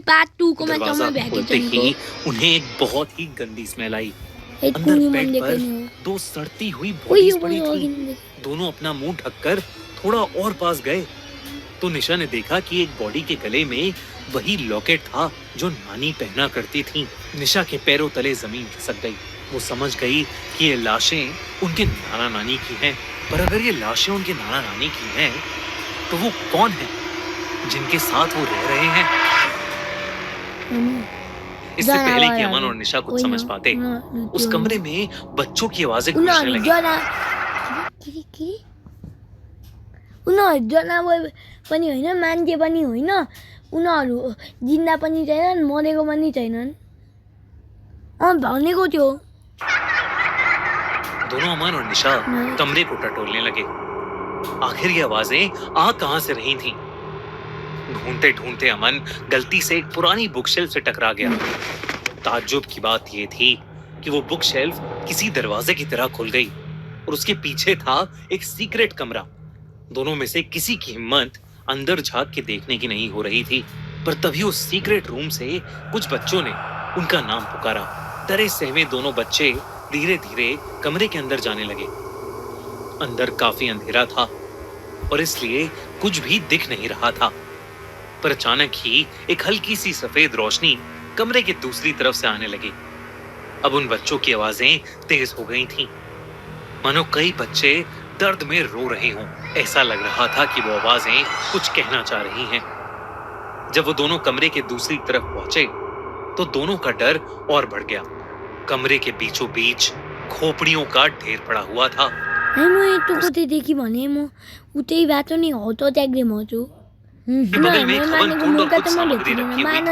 Part 2 को मैं दरवाजा समझ खोलते ही उन्हें एक बहुत ही गंदी स्मेल आई। अंदर बेड पर दो सड़ती हुई बॉडीज पड़ी थी। दोनों अपना मुंह ढककर थोड़ा और पास गए तो निशा ने देखा कि एक बॉडी के गले में वही लॉकेट था जो नानी पहना करती थी। निशा के पैरों तले जमीन खिसक गई। वो समझ गई कि ये लाशें उनके नाना नानी की हैं। पर अगर ये लाशें उनके नाना नानी की हैं, तो वो कौन है जिनके साथ वो रह रहे हैं? इससे पहले कि अमन और निशा कुछ समझ पाते, उस कमरे में बच्चों की आवाजें गूंजने लगी। जनावर पनि होइन, मान्छे पनि होइन, उनीहरू जिन्दा पनि छैनन्, मरेको पनि छैनन्। भनेको थियो। दोनों अमन और निशा कमरे को टटोलने लगे। आखिर ये आवाजें आ कहां से रही थीं? ढूंढते ढूंढते अमन गलती से एक पुरानी बुक शेल्फ से टकरा गया। ताज्जुब की बात यह थी कि वो बुक शेल्फ किसी दरवाजे की तरह खुल गई और उसके पीछे था एक सीक्रेट कमरा। दोनों में से किसी की हिम्मत अंदर झांक के देखने की नहीं हो रही थी, पर तभी उस सीक्रेट रूम से कुछ बच्चों ने उनका नाम पुकारा। डरे सहमे दोनों बच्चे धीरे धीरे कमरे के अंदर जाने लगे। अंदर काफी अंधेरा था और इसलिए कुछ भी दिख नहीं रहा था, पर अचानक ही एक हल्की सी सफेद रोशनी कमरे की दूसरी तरफ से आने लगी। अब उन बच्चों की आवाजें तेज हो गई थीं, मानो कई बच्चे दर्द में रो रहे हों। ऐसा लग रहा था कि वो आवाजें कुछ कहना चाह रही हैं। जब वो दोनों कमरे के दूसरी तरफ पहुंचे तो दोनों का डर और बढ़ गया। कमरे के बीचों बीच खोपड़ियों का ढेर पड़ा हुआ था। देखी भने म उतै बाटो नि हो त त्याग्दै म छु। बगल में एक हवन कुंड और कुछ सामग्री रखी हुई थी।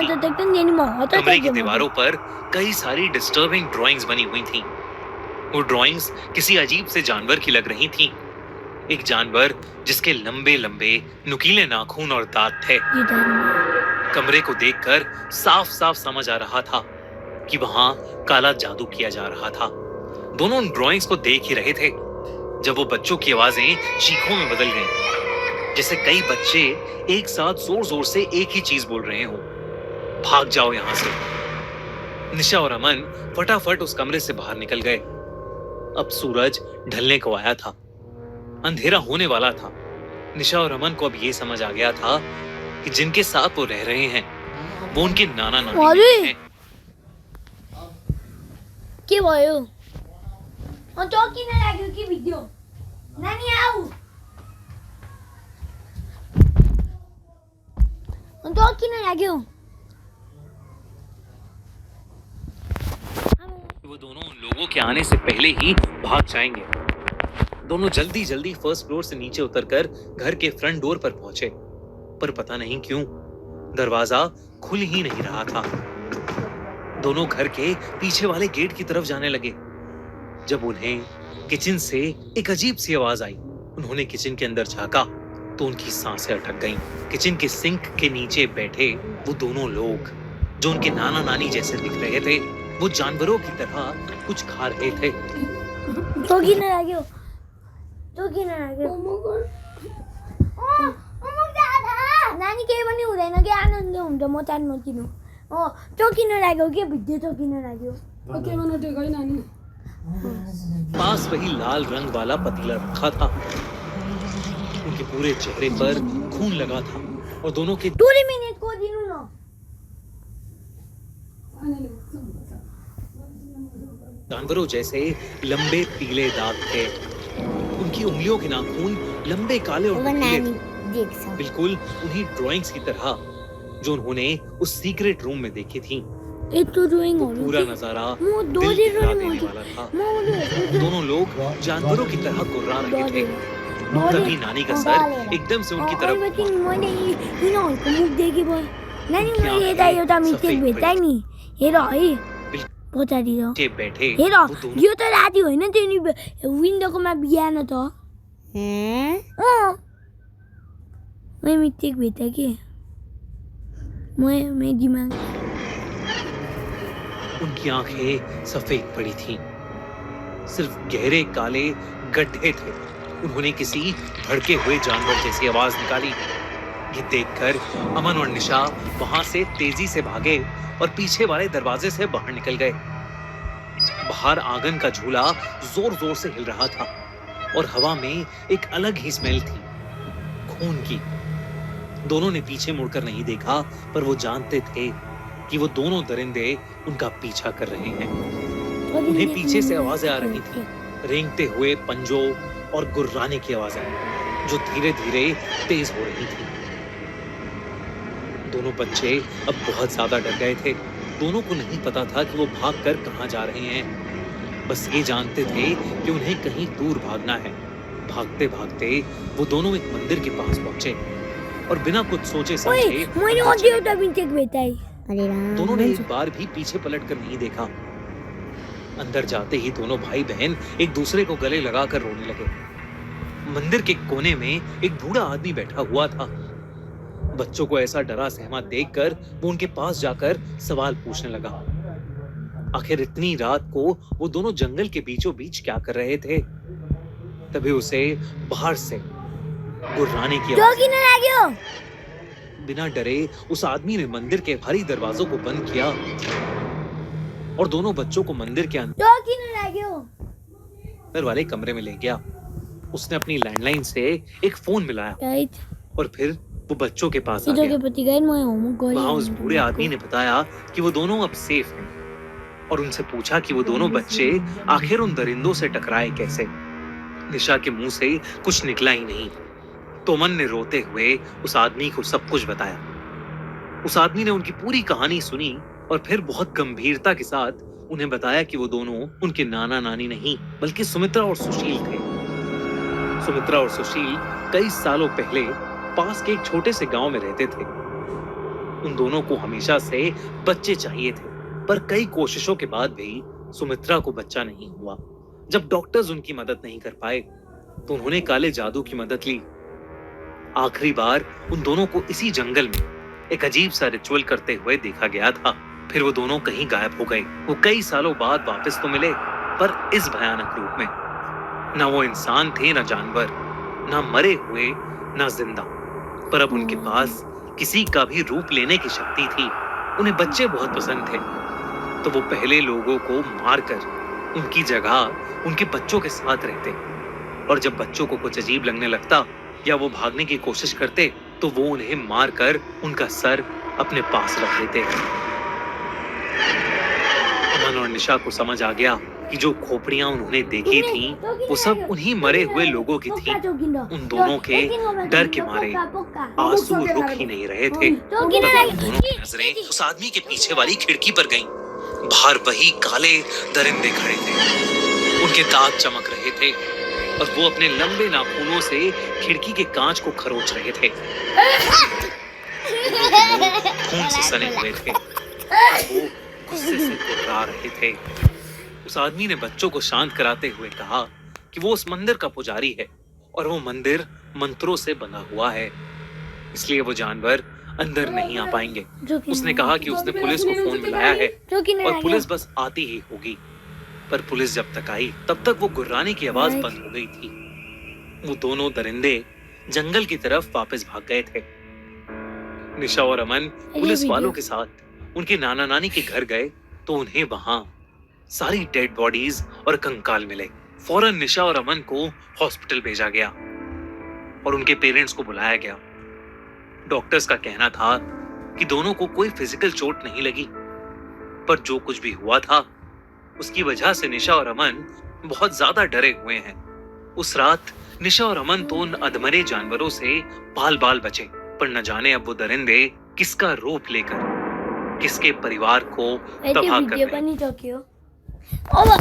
कमरे की दीवारों पर कई सारी डिस्टर्बिंग ड्राइंग्स बनी हुई थीं। वो ड्राइंग्स किसी अजीब से जानवर की लग रही थीं। एक जानवर जिसके लंबे लंबे नुकीले नाखून और दांत थे। कमरे को देखकर साफ साफ समझ आ रहा था कि वहां काला जादू किया जा रहा था। दोनों उन ड्राइंग्स को देख ही रहे थे जब वो बच्चों की आवाजें चीखों में बदल गईं, जैसे कई बच्चे एक साथ जोर जोर से एक ही चीज बोल रहे हों, भाग जाओ यहां से। निशा और अमन फटाफट उस कमरे से बाहर निकल गए। अब सूरज ढलने को आया था, अंधेरा होने वाला था। निशा और अमन को अब ये समझ आ गया था कि जिनके साथ वो रह रहे हैं वो उनके नाना नानी हैं। के भयो? तो किन लाग्यो के भिडियो? नानी आऊ। तो किन लाग्यो? वो दोनों उन लोगों के आने से पहले ही भाग जाएंगे। दोनों जल्दी जल्दी फर्स्ट फ्लोर से नीचे उतरकर घर के फ्रंट डोर पर पहुंचे, पर पता नहीं क्यों दरवाजा खुल ही नहीं रहा था। दोनों घर के पीछे वाले गेट की तरफ जाने लगे। जब उन्हें किचन से एक अजीब सी आवाज आई, उन्होंने किचन के अंदर झांका तो उनकी सांसें अटक गईं। किचन के सिंक के नीचे बैठे वो दोनों लोग जो उनके नाना नानी जैसे दिख रहे थे, वो जानवरों की तरह कुछ खा रहे थे। नानी केही पनि हुँदैन के आनन्द हुन्छ म चाहन्छु किन त्यो किन लाग्यो के भिडियो त्यो किन लाग्यो के भन्न त्यो गई नानी पास वही लाल रंग वाला पतीला रखा था। उनके पूरे चेहरे पर खून लगा था और दोनों के 2 मिनट को दिनु न जानवरों जैसे लंबे पीले दांत थे। उनकी उंगलियों के नाखून लंबे काले और नुकीले थे, बिल्कुल उन्हीं ड्राइंग्स की तरह जो उन्होंने उस सीक्रेट रूम में देखी थी। पूरा नजारा दिल दिला देने वाला था। दोनों लोग जानवरों की तरह गुर्रा रहे थे। तभी नानी का सर एकदम से उनकी तरफ बैठे यो त राति होइन त्यो विन्डोकोमा बिहान त मैं मिस्टेक भेटा के मैं दिमाग। उनकी आंखें सफेद पड़ी थीं, सिर्फ गहरे काले गड्ढे थे। उन्होंने किसी भड़के हुए जानवर जैसी आवाज निकाली, ये देखकर अमन और निशा वहां से तेजी से भागे और पीछे वाले दरवाजे से बाहर निकल गए। बाहर आंगन का झूला जोर जोर से हिल रहा था और हवा में एक अलग ही स्मेल थी, खून की। दोनों ने पीछे मुड़कर नहीं देखा, पर वो जानते थे कि वो दोनों दरिंदे उनका पीछा कर रहे हैं। उन्हें पीछे से आवाजें आ रही थी, रेंगते हुए पंजों और गुर्राने की आवाजें जो धीरे धीरे तेज हो रही थी। दोनों बच्चे अब बहुत ज्यादा डर गए थे। दोनों को नहीं पता था कि वो भागकर कहां जा रहे हैं, बस ये जानते थे कि उन्हें कहीं दूर भागना है। भागते भागते वो दोनों एक मंदिर के पास पहुंचे और बिना कुछ सोचे समझे दोनों ने एक बार भी पीछे पलट कर नहीं देखा। अंदर जाते ही दोनों भाई बहन एक दूसरे को गले लगाकर रोने लगे। मंदिर के कोने में एक बूढ़ा आदमी बैठा हुआ था। बच्चों को ऐसा डरा सहमा देखकर वो उनके पास जाकर सवाल पूछने लगा। आखिर इतनी रात को वो दोनों जंगल के बीचों बीच क्या कर रहे थे? तभी उसे बाहर से गुर्राने की आवाज। बिना डरे उस आदमी ने मंदिर के भारी दरवाजों को बंद किया और दोनों बच्चों को मंदिर के अंदर वाले कमरे में ले गया। उसने अपनी लैंडलाइन से एक फोन मिलाया और फिर वो बच्चों के पास आ गया। वहाँ उस बूढ़े आदमी ने बताया कि वो दोनों अब सेफ हैं और उनसे पूछा कि वो दोनों बच्चे आखिर उन दरिंदों से टकराए कैसे। निशा के मुंह से कुछ निकला ही नहीं, तो अमन ने रोते हुए उस आदमी को सब कुछ बताया। उस आदमी ने उनकी पूरी कहानी सुनी और फिर बहुत गंभीरता के साथ उन्हें बताया कि वो दोनों उनके नाना नानी नहीं बल्कि सुमित्रा और सुशील थे। सुमित्रा और सुशील कई सालों पहले पास के एक छोटे से गांव में रहते थे। उन दोनों को हमेशा से बच्चे चाहिए थे, पर कई कोशिशों के बाद भी सुमित्रा को बच्चा नहीं हुआ। जब डॉक्टर्स उनकी मदद नहीं कर पाए तो उन्होंने काले जादू की मदद ली। आखिरी बार उन दोनों को इसी जंगल में एक अजीब सा रिचुअल करते हुए देखा गया था। फिर वो दोनों कहीं गायब हो गए। वो कई सालों बाद वापस तो मिले, पर इस भयानक रूप में। ना वो इंसान थे, ना जानवर, ना मरे हुए, ना जिंदा, पर अब उनके पास किसी का भी रूप लेने की शक्ति थी। उन्हें बच्चे बहुत पसंद थे, तो वो पहले लोगों को मारकर उनकी जगह उनके बच्चों के साथ रहते, और जब बच्चों को कुछ अजीब लगने लगता या वो भागने की कोशिश करते तो वो उन्हें मारकर उनका सर अपने पास रख लेते। अमन और निशा को समझ आ गया कि जो खोपड़ियां उन्होंने देखी थी वो सब उन्हीं मरे हुए लोगों की थी। उन दोनों के डर के मारे आंसू रुक ही नहीं रहे थे। तभी उन दोनों की नजरें उस आदमी के पीछे वाली खिड़की पर गईं। बाहर वही काले दरिंदे खड़े थे। उनके दांत चमक रहे थे और वो अपने लंबे नाखूनों से खिड़की के कांच को खरोच रहे थे। खून से सने हुए थे। वो गुस्से से गुर्रा रहे थे। उस आदमी ने बच्चों को शांत कराते हुए कहा कि वो उस मंदिर का पुजारी है और वो मंदिर मंत्रों से बना हुआ है, इसलिए वो जानवर अंदर नहीं आ पाएंगे। उसने कहा कि उसने पुलिस को फोन मिलाया है और पुलिस बस आती ही होगी, पर पुलिस जब तक आई तब तक वो गुर्राने की आवाज बंद हो गई थी। वो दोनों दरिंदे जंगल की तरफ वापस भाग गए थे। निशा और अमन पुलिस वालों के साथ उनके नाना नानी के घर गए तो उन्हें वहां सारी डेड बॉडीज और कंकाल मिले। फौरन निशा और अमन को हॉस्पिटल भेजा गया और उनके पेरेंट्स को बुलाया गया। डॉक्टर्स का कहना था कि दोनों को कोई फिजिकल चोट नहीं लगी, पर जो कुछ भी हुआ था उसकी वजह से निशा और अमन बहुत ज्यादा डरे हुए हैं। उस रात निशा और अमन तो उन अधमरे जानवरों से बाल बाल बचे, पर न जाने अब वो दरिंदे किसका रूप लेकर किसके परिवार को तबाह कर रहे हैं। Over,